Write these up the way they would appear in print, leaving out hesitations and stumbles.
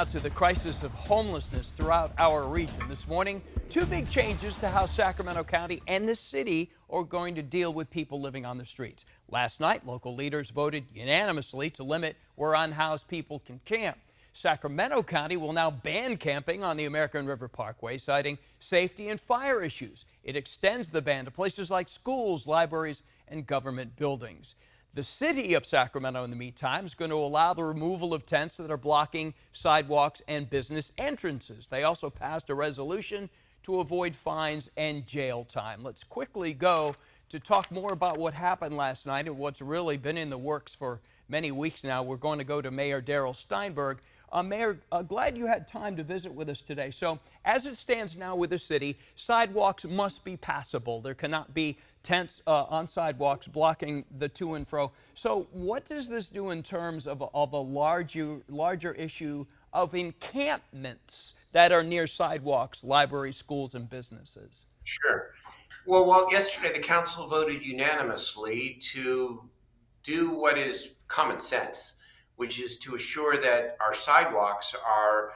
To the crisis of homelessness throughout our region. This morning, two big changes to how Sacramento County and the city are going to deal with people living on the streets. Last night, local leaders voted unanimously to limit where unhoused people can camp. Sacramento County will now ban camping on the American River Parkway, citing safety and fire issues. It extends the ban to places like schools, libraries, and government buildings. The city of Sacramento, in the meantime, is going to allow the removal of tents that are blocking sidewalks and business entrances. They also passed a resolution to avoid fines and jail time. Let's quickly go to talk more about what happened last night and what's really been in the works for many weeks now. We're going to go to Mayor Darrell Steinberg. Mayor, glad you had time to visit with us today. So as it stands now with the city, sidewalks must be passable. There cannot be tents on sidewalks blocking the to and fro. So what does this do in terms of a larger issue of encampments that are near sidewalks, libraries, schools, and businesses? Sure. Well, yesterday the council voted unanimously to do what is common sense, which is to assure that our sidewalks are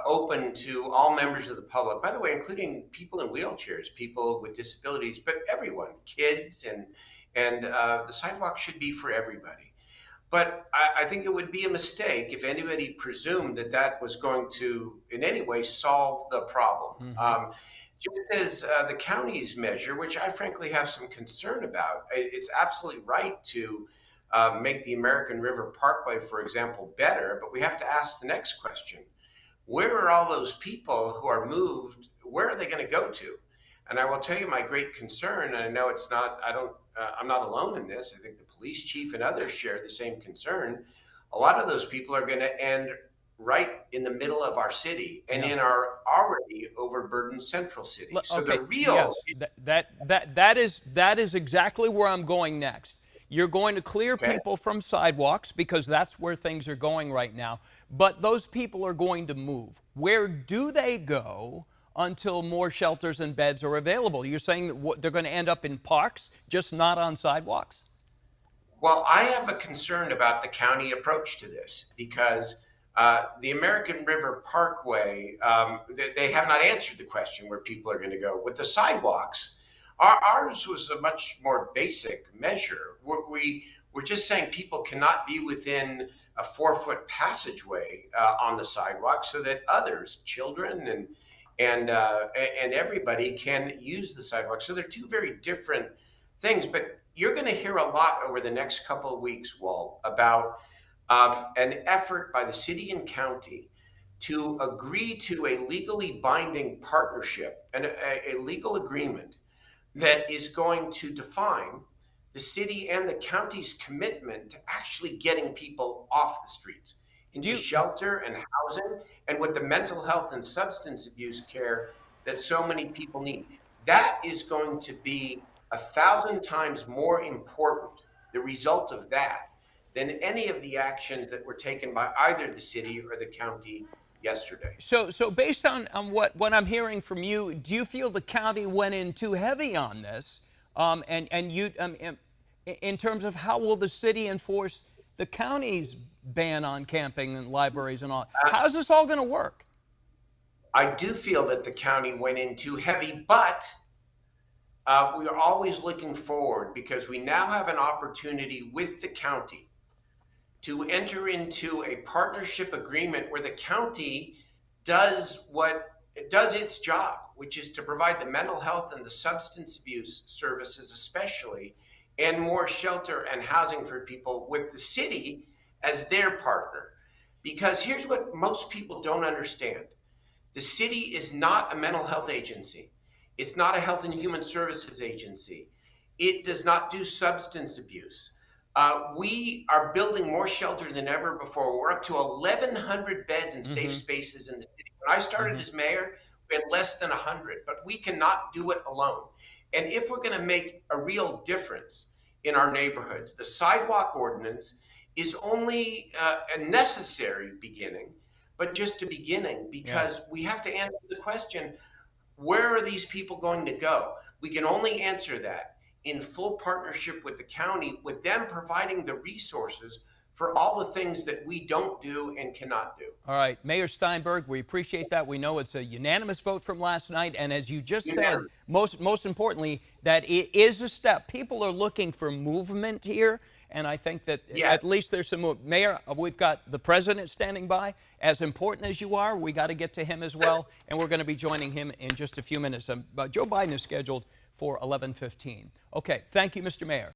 open to all members of the public. By the way, including people in wheelchairs, people with disabilities, but everyone, kids, and the sidewalk should be for everybody. But I think it would be a mistake if anybody presumed that that was going to, in any way, solve the problem. Just as the county's measure, which I frankly have some concern about, it's absolutely right to make the American River Parkway, for example, better. But we have to ask the next question: where are all those people who are moved? Where are they going to go to? And I will tell you my great concern, and I know it's not, I'm not alone in this. I think the police chief and others share the same concern. A lot of those people are going to end right in the middle of our city and in our already overburdened central city. So Okay, the real, yes, that is exactly where I'm going next. You're going to clear okay, people from sidewalks because that's where things are going right now. But those people are going to move. Where do they go until more shelters and beds are available? You're saying that they're going to end up in parks, just not on sidewalks? well, I have a concern about the county approach to this because the American River Parkway, they have not answered the question where people are going to go. With the sidewalks, ours was a much more basic measure. We're just saying people cannot be within a 4-foot passageway on the sidewalk so that others, children and everybody can use the sidewalk. So they're two very different things, but you're going to hear a lot over the next couple of weeks, Walt, about an effort by the city and county to agree to a legally binding partnership and a legal agreement that is going to define the city and the county's commitment to actually getting people off the streets Do into you shelter and housing and with the mental health and substance abuse care that so many people need. That is going to be 1,000 times more important, the result of that, than any of the actions that were taken by either the city or the county yesterday. So based on what I'm hearing from you, do you feel the county went in too heavy on this? And you, in terms of how will the city enforce the county's ban on camping and libraries and all? How's this all going to work? I do feel that the county went in too heavy, but we are always looking forward because we now have an opportunity with the county to enter into a partnership agreement where the county does its job, which is to provide the mental health and the substance abuse services, especially, and more shelter and housing for people with the city as their partner. Because here's what most people don't understand: the city is not a mental health agency. It's not a health and human services agency. It does not do substance abuse. We are building more shelter than ever before. We're up to 1,100 beds and safe spaces in the city. When I started as mayor, we had less than 100, but we cannot do it alone. And if we're going to make a real difference in our neighborhoods, the sidewalk ordinance is only a necessary beginning, but just a beginning, because we have to answer the question: where are these people going to go? We can only answer that in full partnership with the county, with them providing the resources for all the things that we don't do and cannot do. All right, Mayor Steinberg, we appreciate that. We know it's a unanimous vote from last night, and as you just said, Unanimous. most importantly, that it is a step. People are looking for movement here, and I think that Yeah. at least there's some movement. Mayor, we've got the president standing by. As important as you are, we got to get to him as well, and we're going to be joining him in just a few minutes. Joe Biden is scheduled for 11:15. Okay, thank you, Mr. Mayor.